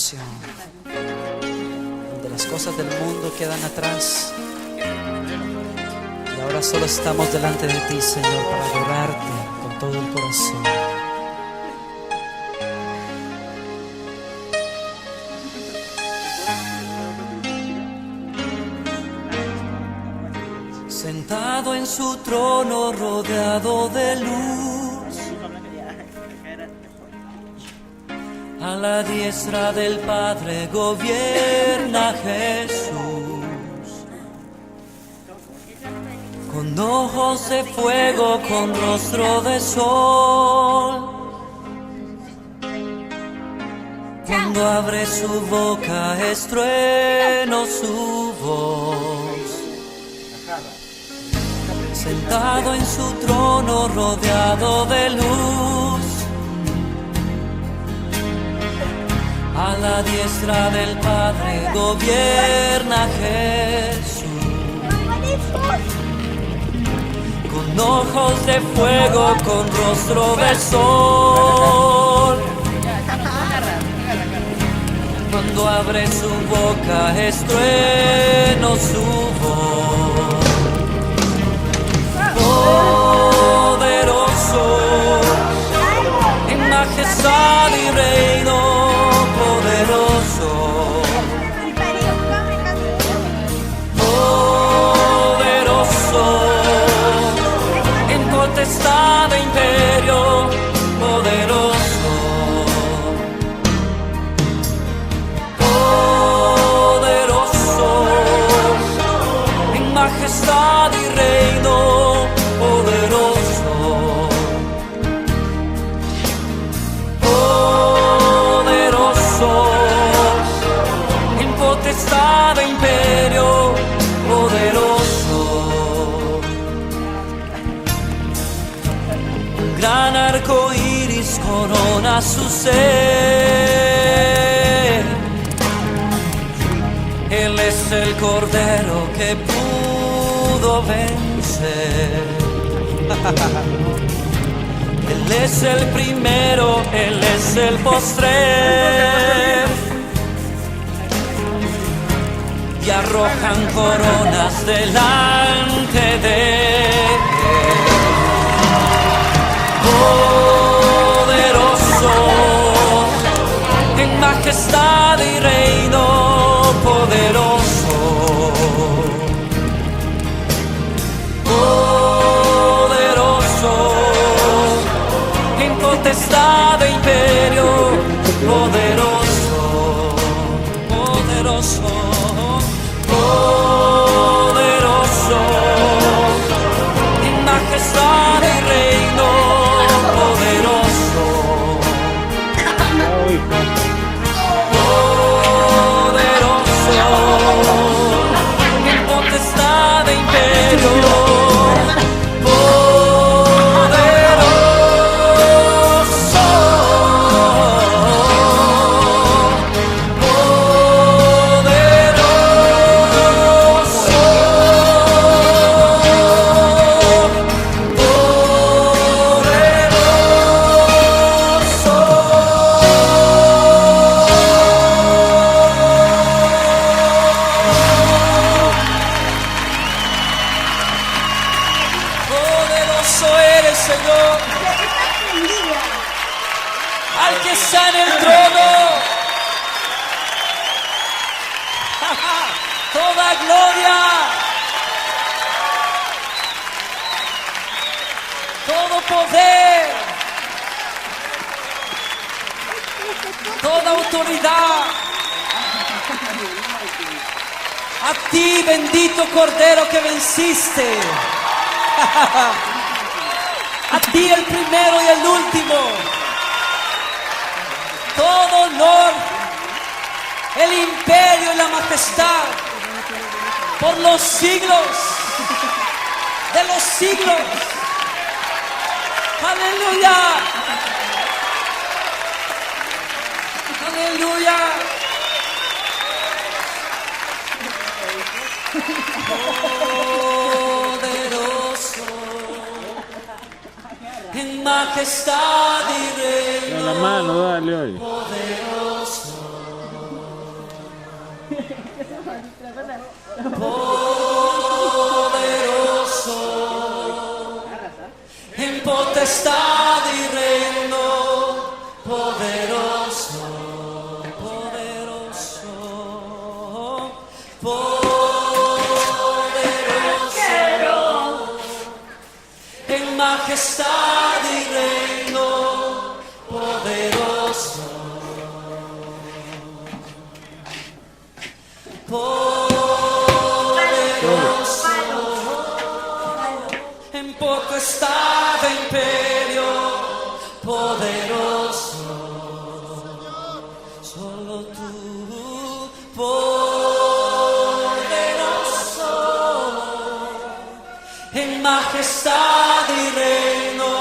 oración, donde las cosas del mundo quedan atrás y ahora solo estamos delante de ti, Señor, para adorarte con todo el corazón. Sentado en su trono rodeado de luz, a la diestra del Padre gobierna Jesús. Con ojos de fuego, con rostro de sol, cuando abre su boca es trueno su voz. Sentado en su trono rodeado de luz, a la diestra del Padre gobierna Jesús. Con ojos de fuego, con rostro de sol, cuando abre su boca es trueno su voz. Poderoso, en majestad y reino, poderoso. Poderoso, en potestad e imperio, poderoso. Poderoso, en majestad y reino, poderoso, poderoso, en potestad e imperio, poderoso. Un gran arco iris corona su ser. Él es el Cordero que pudo vencer. Él es el primero, Él es el postrer. Y arrojan coronas delante de Él. Poderoso, en majestad y reino, poderoso. Potestad e imperio, poderoso, poderoso, poderoso, en majestad y reino, poderoso, poderoso, en potestad e imperio. Al que está en el trono, toda gloria, todo poder, toda autoridad, a ti, bendito Cordero que venciste, a ti el primero y el último. Todo honor, el imperio y la majestad, por los siglos de los siglos. Aleluya. Aleluya. Poderoso, en majestad y reino. La mano, dale hoy. Poderoso. Poderoso, en potestad y reino, poderoso, poderoso, poderoso, en majestad y reino, poderoso, poderoso, en potestad e imperio, poderoso, solo tú, poderoso, en majestad y reino,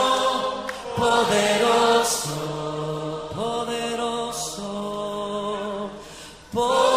poderoso, poderoso, poderoso.